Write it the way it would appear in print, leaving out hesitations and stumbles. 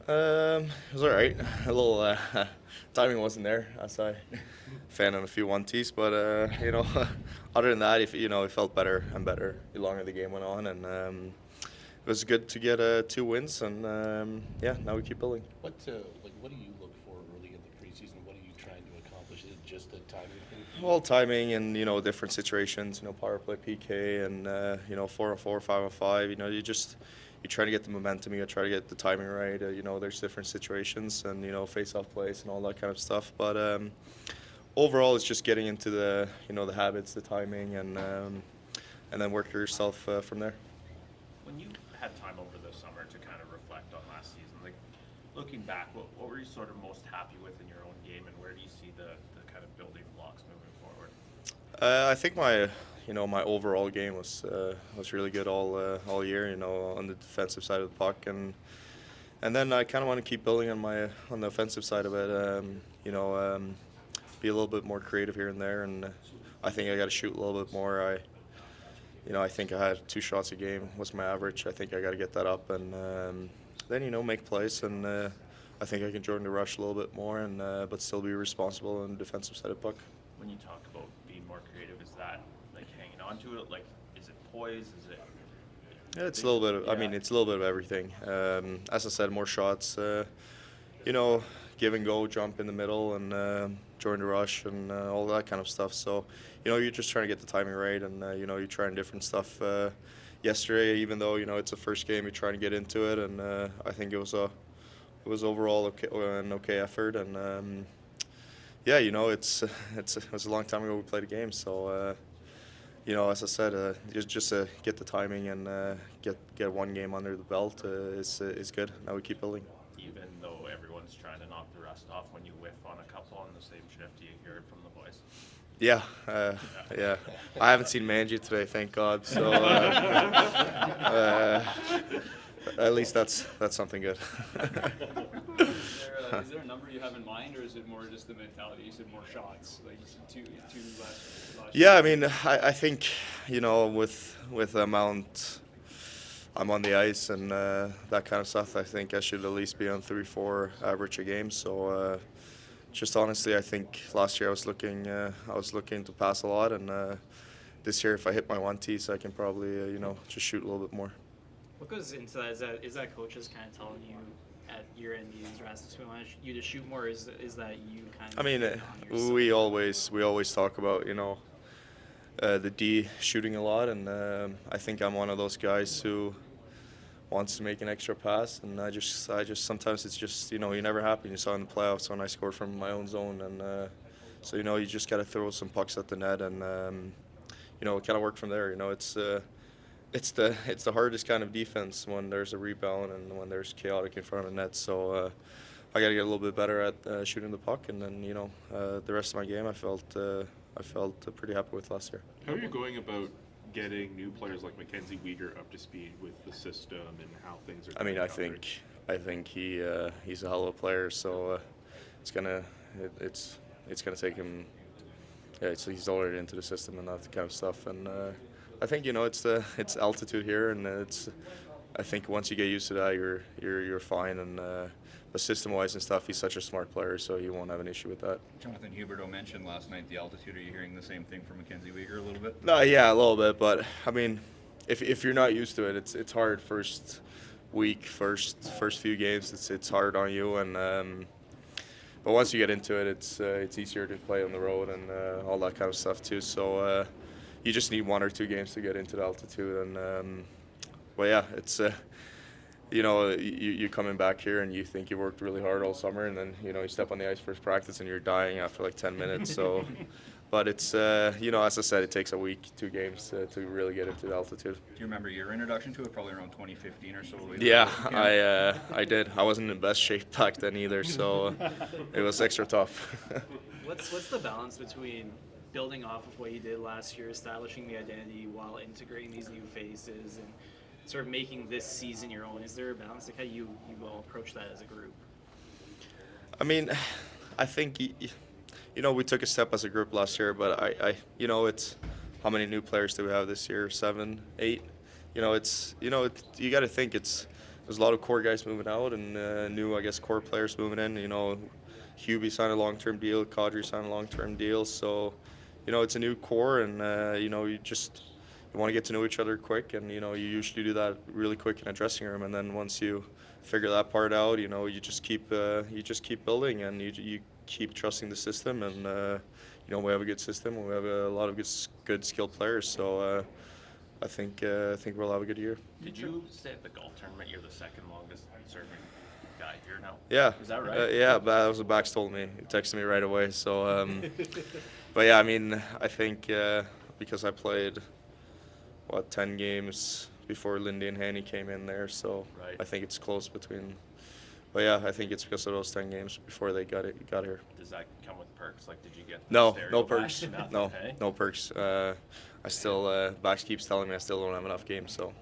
It was all right. A little timing wasn't there, as I fan on a few one tees, but other than that, if it felt better and better the longer the game went on, and it was good to get two wins, and yeah, now we keep building. What do you look for early in the preseason? What are you trying to accomplish? Is it just a timing thing? Well, timing and different situations, power play, PK, and 4-on-4, 5-on-5. You try to get the momentum, you try to get the timing right. There's different situations and face-off plays and all that kind of stuff. But overall, it's just getting into the habits, the timing, and then work yourself from there. When you had time over the summer to kind of reflect on last season, like looking back, what were you sort of most happy with in your own game, and where do you see the kind of building blocks moving forward? I think my overall game was really good all year. On the defensive side of the puck, and then I kind of want to keep building on the offensive side of it. Be a little bit more creative here and there, and I think I got to shoot a little bit more. I think I had 2 shots a game was my average. I think I got to get that up, and then make plays, and I think I can join the rush a little bit more, and but still be responsible on the defensive side of the puck. When you talk about being more creative, is that like hanging on to it? Like, is it poise? Is it? Yeah, it's a little bit of. I mean, it's a little bit of everything. As I said, more shots. Give and go, jump in the middle, and join the rush, and all that kind of stuff. So, you're just trying to get the timing right, and you're trying different stuff. Yesterday, even though it's a first game, you're trying to get into it, and I think it was overall an okay effort, and yeah, it was a long time ago we played a game, so as I said, just get the timing and get one game under the belt is good. Now we keep building. Even though everyone's trying to knock the rust off, when you whiff on a couple on the same shift, do you hear it from the boys? Yeah, yeah. I haven't seen Manji today, thank God. So at least that's something good. Is there a number you have in mind, or is it more just the mentality? You said more shots, like two last Yeah, I mean, I think with the amount I'm on the ice and that kind of stuff, I think I should at least be on 3-4 average a game. So just honestly, I think last year I was looking to pass a lot, and this year if I hit my 1T, I can probably just shoot a little bit more. What goes into that? Is that coaches kind of telling you at your end these rests we want you to shoot more? Is that you kind of? I mean, we always talk about the D shooting a lot, and I think I'm one of those guys who wants to make an extra pass, and I just sometimes it's just you're never happy. You saw in the playoffs when I scored from my own zone, and so you just got to throw some pucks at the net, and kind of work from there. It's the hardest kind of defense when there's a rebound and when there's chaotic in front of the net. So I got to get a little bit better at shooting the puck, and then the rest of my game I felt pretty happy with last year. How are you going about getting new players like Mackenzie Weegar up to speed with the system and how things are? I mean, I think he's a hell of a player. So it's gonna take him. Yeah, he's already into the system and that kind of stuff, and I think it's altitude here, and I think once you get used to that, you're fine, and but system-wise and stuff, he's such a smart player, so you won't have an issue with that. Jonathan Huberdeau mentioned last night the altitude. Are you hearing the same thing from Mackenzie Weegar a little bit? No, yeah, a little bit, but I mean, if you're not used to it, it's hard first week, first few games. It's hard on you, and but once you get into it, it's easier to play on the road and all that kind of stuff too. So you just need 1 or 2 games to get into the altitude, and well, yeah, it's you coming back here and you think you worked really hard all summer, and then you step on the ice first practice and you're dying after like 10 minutes. So, but it's as I said, it takes a week, 2 games to really get into the altitude. Do you remember your introduction to it? Probably around 2015 or so. Yeah, I did. I wasn't in best shape back then either, so it was extra tough. What's the balance between building off of what you did last year, establishing the identity while integrating these new faces and sort of making this season your own? Is there a balance? Like how you will approach that as a group? I mean, I think we took a step as a group last year, but I it's how many new players do we have this year? 7, 8. You got to think it's there's a lot of core guys moving out and new, I guess, core players moving in. You know, Hubie signed a long-term deal, Kadri signed a long-term deal. So, you know, it's a new core, and you know, you want to get to know each other quick, and you know, you usually do that really quick in a dressing room, and then once you figure that part out, you know, you just keep building, and you keep trusting the system, and you know, we have a good system, and we have a lot of good skilled players. So I think we'll have a good year. Did you say at the golf tournament you're the second longest serving guy here now? Yeah. Is that right? Yeah, but that was what Bax told me. He texted me right away. So, but yeah, I mean, I think because I played 10 games before Lindy and Haney came in there, so Right. I think it's close between. But yeah, I think it's because of those 10 games before they got here. Does that come with perks? Like, did you get No, stereo no back? perks. Nothing, No, hey? no perks. I still Bax keeps telling me I still don't have enough games, so.